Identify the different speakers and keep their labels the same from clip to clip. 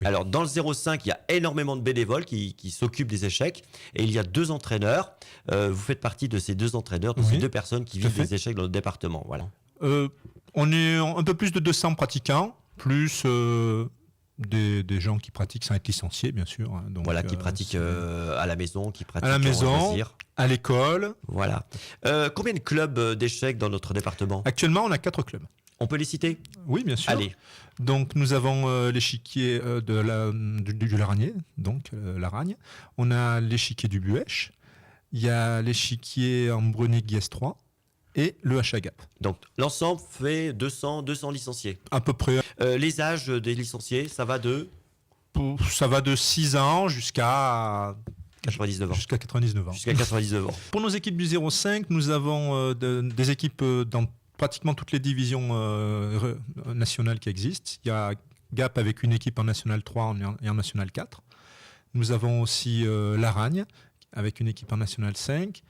Speaker 1: Alors, dans le 05, il y a énormément de bénévoles qui s'occupent des échecs et il y a 2 entraîneurs. Vous faites partie de ces 2 entraîneurs, de ces 2 personnes qui vivent les échecs dans notre département. Voilà.
Speaker 2: On est un peu plus de 200 pratiquants, plus des gens qui pratiquent sans être licenciés, bien sûr. Hein, donc,
Speaker 1: voilà, qui pratiquent à la maison, qui pratiquent
Speaker 2: à la maison,
Speaker 1: loisir.
Speaker 2: À l'école.
Speaker 1: Voilà. Combien de clubs d'échecs dans notre département?
Speaker 2: Actuellement, on a 4 clubs.
Speaker 1: On peut les citer?
Speaker 2: Oui, bien sûr.
Speaker 1: Allez.
Speaker 2: Donc, nous avons l'échiquier du Laragné, donc l'Aragne. On a l'échiquier du Buèche. Il y a l'échiquier en Brunic-Guiès 3 et le HAGAP.
Speaker 1: Donc, l'ensemble fait 200 licenciés.
Speaker 2: À peu près.
Speaker 1: Les âges des licenciés, ça va de?
Speaker 2: Ça va de 6 ans jusqu'à
Speaker 1: 99 ans.
Speaker 2: Jusqu'à 99 ans.
Speaker 1: Jusqu'à 99 ans.
Speaker 2: Pour nos équipes du 05, nous avons des équipes dans pratiquement toutes les divisions nationales qui existent. Il y a GAP avec une équipe en National 3 et en National 4. Nous avons aussi l'Aragne avec une équipe en National 5.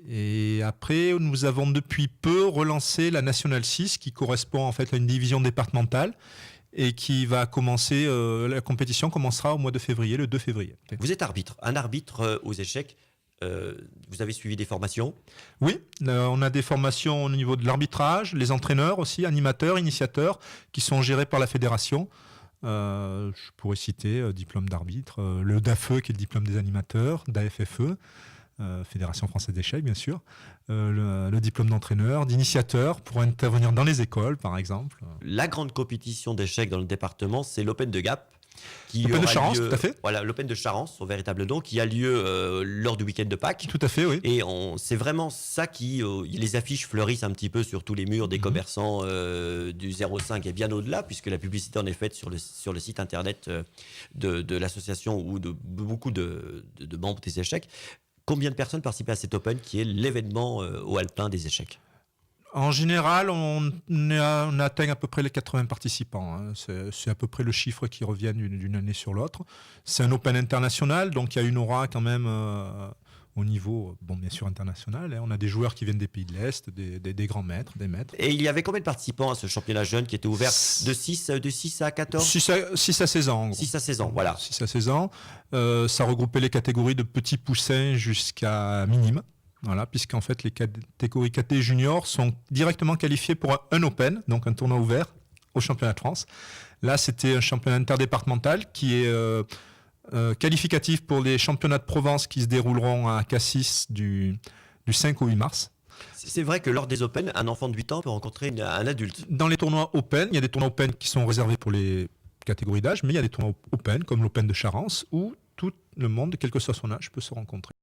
Speaker 2: Et après, nous avons depuis peu relancé la National 6 qui correspond en fait à une division départementale et qui va commencer, la compétition commencera au mois de février, le 2 février.
Speaker 1: Vous êtes arbitre, un arbitre aux échecs. Vous avez suivi des formations?
Speaker 2: Oui, on a des formations au niveau de l'arbitrage, les entraîneurs aussi, animateurs, initiateurs, qui sont gérés par la fédération. Je pourrais citer diplôme d'arbitre, le DAFE qui est le diplôme des animateurs, DAFFE, Fédération Française d'Échecs bien sûr, le diplôme d'entraîneur, d'initiateur pour intervenir dans les écoles par exemple.
Speaker 1: La grande compétition d'échecs dans le département, c'est l'Open de Gap.
Speaker 2: L'Open de Charence, tout à fait.
Speaker 1: Voilà, l'Open de Charence, son véritable nom, qui a lieu lors du week-end de Pâques.
Speaker 2: Tout à fait, oui.
Speaker 1: Et c'est vraiment ça qui... les affiches fleurissent un petit peu sur tous les murs des commerçants du 05 et bien au-delà, puisque la publicité en est faite sur le site internet de l'association ou de beaucoup de membres des échecs. Combien de personnes participent à cet Open qui est l'événement au Alpin des échecs?
Speaker 2: En général, on atteint à peu près les 80 participants. Hein. C'est à peu près le chiffre qui revient d'une année sur l'autre. C'est un Open international, donc il y a une aura quand même au niveau, bon, bien sûr, international. Hein. On a des joueurs qui viennent des pays de l'Est, des grands maîtres, des maîtres.
Speaker 1: Et il y avait combien de participants à ce championnat jeune qui était ouvert de 6 à 14?
Speaker 2: 6 à 16 ans. En gros.
Speaker 1: 6 à 16 ans, voilà.
Speaker 2: 6 à 16 ans. Ça regroupait les catégories de petits poussins jusqu'à minimes. Voilà, puisqu'en fait, les catégories KT juniors sont directement qualifiées pour un Open, donc un tournoi ouvert au championnat de France. Là, c'était un championnat interdépartemental qui est qualificatif pour les championnats de Provence qui se dérouleront à Cassis du 5 au 8 mars.
Speaker 1: C'est vrai que lors des Open, un enfant de 8 ans peut rencontrer un adulte.
Speaker 2: Dans les tournois Open, il y a des tournois Open qui sont réservés pour les catégories d'âge, mais il y a des tournois Open, comme l'Open de Charence, où tout le monde, quel que soit son âge, peut se rencontrer.